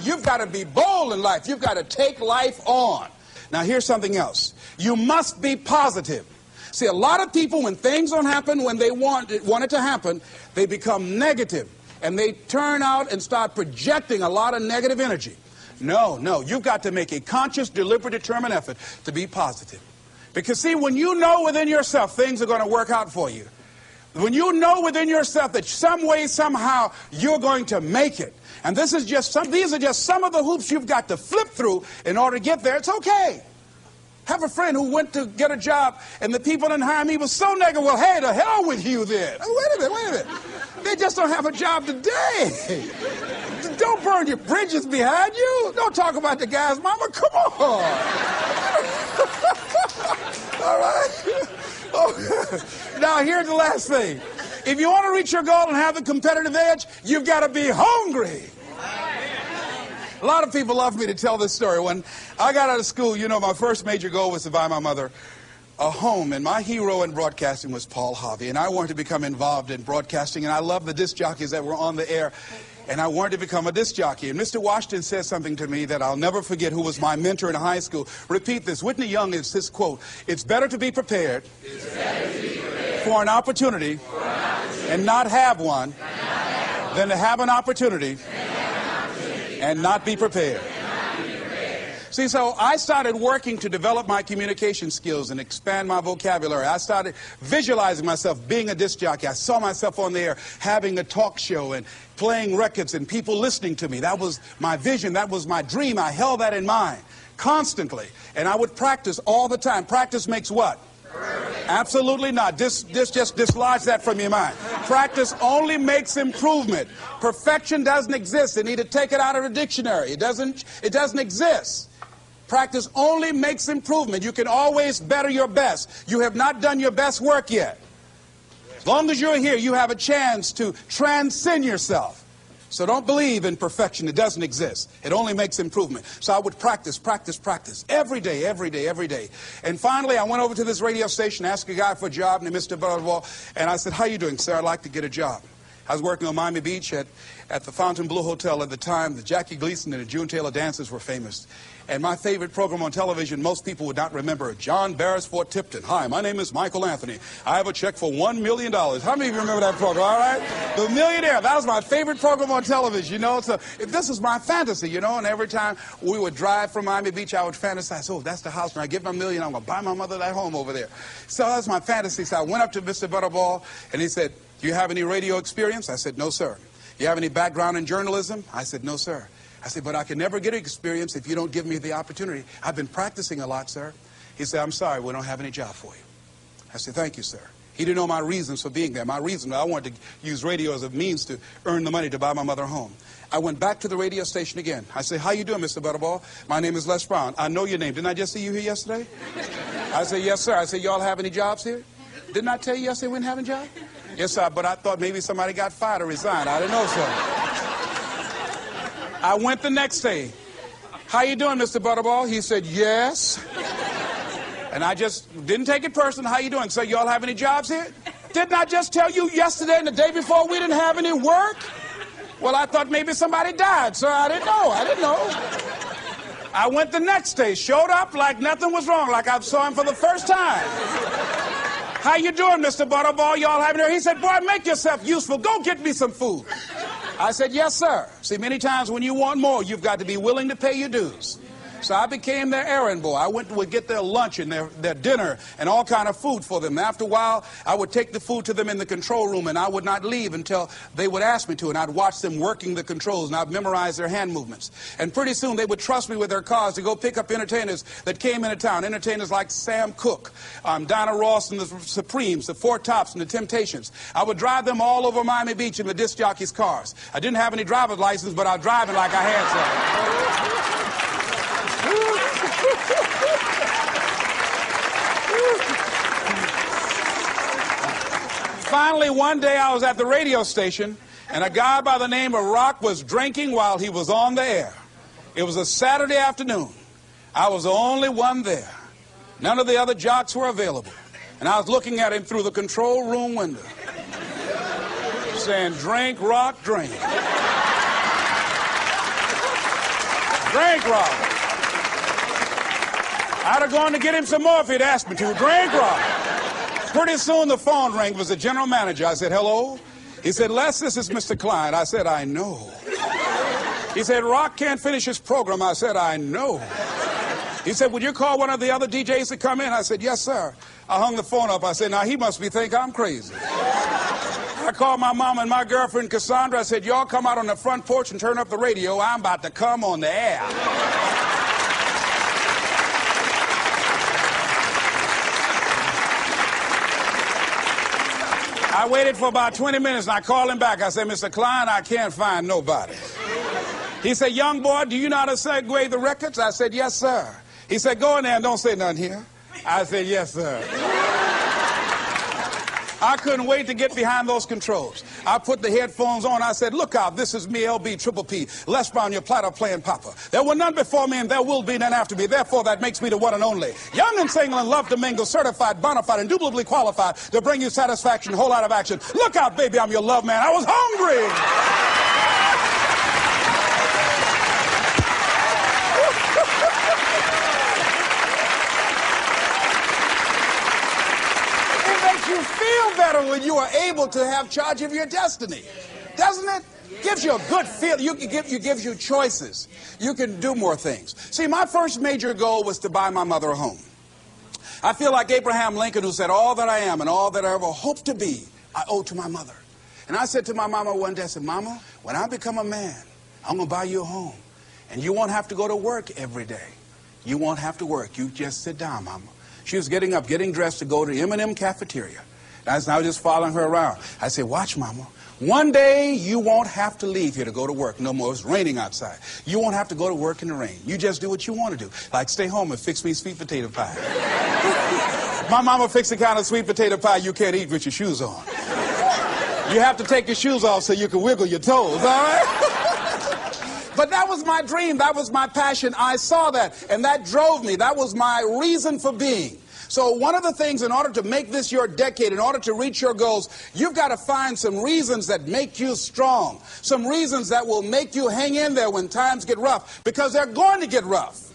You've got to be bold in life. You've got to take life on. Now, here's something else. You must be positive. See, a lot of people, when things don't happen when they want it to happen, they become negative. And they turn out and start projecting a lot of negative energy. No, you've got to make a conscious, deliberate, determined effort to be positive. Because, see, when you know within yourself things are going to work out for you, when you know within yourself that some way, somehow, you're going to make it, and these are just some of the hoops you've got to flip through in order to get there, it's okay. Have a friend who went to get a job, and the people didn't hire him. He was so negative. Well, hey, to hell with you then. Wait a minute. They just don't have a job today. Don't burn your bridges behind you. Don't talk about the guy's mama. Come on. All right? Oh. Now, here's the last thing. If you want to reach your goal and have the competitive edge, you've got to be hungry. A lot of people love me to tell this story. When I got out of school, you know, my first major goal was to buy my mother a home. And my hero in broadcasting was Paul Harvey. And I wanted to become involved in broadcasting. And I loved the disc jockeys that were on the air. And I wanted to become a disc jockey. And Mr. Washington said something to me that I'll never forget, who was my mentor in high school. Repeat this. Whitney Young is this quote: "It's better to be prepared, for an opportunity, and not have one, than to have an opportunity and not be prepared." See, so I started working to develop my communication skills and expand my vocabulary. I started visualizing myself being a disc jockey. I saw myself on the air having a talk show and playing records and people listening to me. That was my vision. That was my dream. I held that in mind constantly. And I would practice all the time. Practice makes what? Absolutely not. Just dislodge that from your mind. Practice only makes improvement. Perfection doesn't exist. You need to take it out of the dictionary. It doesn't exist. Practice only makes improvement. You can always better your best. You have not done your best work yet. As long as you're here, you have a chance to transcend yourself. So don't believe in perfection. It doesn't exist. It only makes improvement. So I would practice every day. And finally, I went over to this radio station, asked a guy for a job named Mr. Butterball, and I said, "How you doing, sir? I'd like to get a job." I was working on Miami Beach at the Fontainebleau Hotel at the time. The Jackie Gleason and the June Taylor dances were famous. And my favorite program on television, most people would not remember, John Beresford Tipton. "Hi, my name is Michael Anthony. I have a check for $1 million. How many of you remember that program, all right? The Millionaire. That was my favorite program on television, you know. So this is my fantasy, you know. And every time we would drive from Miami Beach, I would fantasize, oh, that's the house. When I get my million, I'm going to buy my mother that home over there. So that's my fantasy. So I went up to Mr. Butterball, and he said, "Do you have any radio experience?" I said, "No, sir." "Do you have any background in journalism?" I said, "No, sir." I said, "But I can never get experience if you don't give me the opportunity. I've been practicing a lot, sir." He said, "I'm sorry, we don't have any job for you." I said, "Thank you, sir." He didn't know my reasons for being there. My reason, I wanted to use radio as a means to earn the money to buy my mother a home. I went back to the radio station again. I said, "How you doing, Mr. Butterball? My name is Les Brown. I know your name. Didn't I just see you here yesterday?" I said, "Yes, sir." I said, "Y'all have any jobs here?" "Didn't I tell you yesterday we didn't have any jobs?" "Yes, sir, but I thought maybe somebody got fired or resigned. I didn't know, sir." I went the next day. "How you doing, Mr. Butterball?" He said, "Yes." And I just didn't take it personal. "How you doing, sir? Y'all have any jobs here?" "Didn't I just tell you yesterday and the day before we didn't have any work?" "Well, I thought maybe somebody died, sir. I didn't know. I went the next day, showed up like nothing was wrong, like I saw him for the first time. "How you doing, Mr. Butterball? Y'all having here?" He said, "Boy, make yourself useful. Go get me some food." I said, "Yes, sir." See, many times when you want more, you've got to be willing to pay your dues. So I became their errand boy. I would get their lunch and their dinner and all kind of food for them. After a while, I would take the food to them in the control room, and I would not leave until they would ask me to, and I'd watch them working the controls, and I'd memorize their hand movements. And pretty soon, they would trust me with their cars to go pick up entertainers that came into town, entertainers like Sam Cooke, Dinah Ross and the Supremes, the Four Tops and the Temptations. I would drive them all over Miami Beach in the disc jockeys' cars. I didn't have any driver's license, but I was driving like I had some. Finally, one day I was at the radio station, and a guy by the name of Rock was drinking while he was on the air. It was a Saturday afternoon. I was the only one there. None of the other jocks were available. And I was looking at him through the control room window, saying, "Drink, Rock, drink." Drink, Robert. I'd have gone to get him some more if he'd asked me to. Drink, Robert. Pretty soon the phone rang. It was the general manager. I said, hello? He said, Les, this is Mr. Klein. I said, I know. He said, Rock can't finish his program. I said, I know. He said, would you call one of the other DJs to come in? I said, yes, sir. I hung the phone up. I said, now he must think I'm crazy. I called my mom and my girlfriend, Cassandra. I said, y'all come out on the front porch and turn up the radio. I'm about to come on the air. I waited for about 20 minutes and I called him back. I said, Mr. Klein, I can't find nobody. He said, young boy, do you know how to segue the records? I said, yes, sir. He said, go in there and don't say nothing here. I said, yes, sir. I couldn't wait to get behind those controls. I put the headphones on. I said, look out, this is me, LB, Triple P, Les Brown, your platter playing Papa. There were none before me and there will be none after me. Therefore, that makes me the one and only. Young and single and love to mingle, certified, bona fide, indubitably qualified to bring you satisfaction, whole lot of action. Look out, baby, I'm your love man. I was hungry. You feel better when you are able to have charge of your destiny, doesn't it? Gives you a good feel. Gives you choices. You can do more things. See, my first major goal was to buy my mother a home. I feel like Abraham Lincoln, who said, all that I am and all that I ever hope to be, I owe to my mother. And I said to my mama one day, I said, Mama, when I become a man, I'm going to buy you a home. And you won't have to go to work every day. You won't have to work. You just sit down, Mama. She was getting up, getting dressed to go to M&M cafeteria. And I was just following her around. I said, watch, Mama. One day you won't have to leave here to go to work no more. It's raining outside. You won't have to go to work in the rain. You just do what you want to do. Like stay home and fix me sweet potato pie. My mama fixed the kind of sweet potato pie you can't eat with your shoes on. You have to take your shoes off so you can wiggle your toes, all right? But that was my dream. That was my passion. I saw that, and that drove me. That was my reason for being. So one of the things, in order to make this your decade, in order to reach your goals, you've got to find some reasons that make you strong, some reasons that will make you hang in there when times get rough, because they're going to get rough.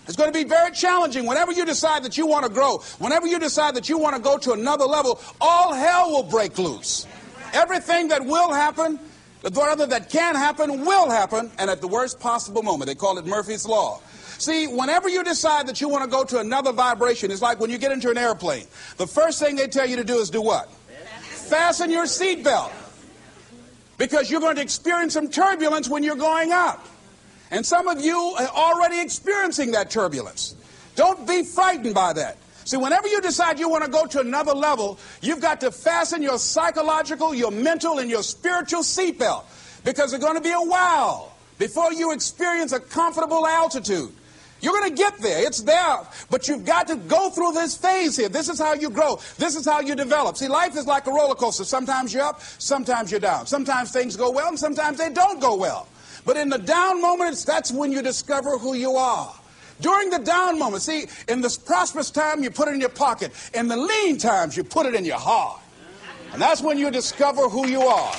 It's going to be very challenging. Whenever you decide that you want to grow, whenever you decide that you want to go to another level, all hell will break loose. Everything that will happen, rather that can happen, will happen, and at the worst possible moment. They call it Murphy's Law. See, whenever you decide that you want to go to another vibration, it's like when you get into an airplane. The first thing they tell you to do is do what? Fasten your seatbelt. Because you're going to experience some turbulence when you're going up. And some of you are already experiencing that turbulence. Don't be frightened by that. See, whenever you decide you want to go to another level, you've got to fasten your psychological, your mental, and your spiritual seatbelt. Because it's going to be a while before you experience a comfortable altitude. You're going to get there. It's there. But you've got to go through this phase here. This is how you grow. This is how you develop. See, life is like a roller coaster. Sometimes you're up, sometimes you're down. Sometimes things go well, and sometimes they don't go well. But in the down moments, that's when you discover who you are. During the down moments, see, in this prosperous time, you put it in your pocket. In the lean times, you put it in your heart. And that's when you discover who you are.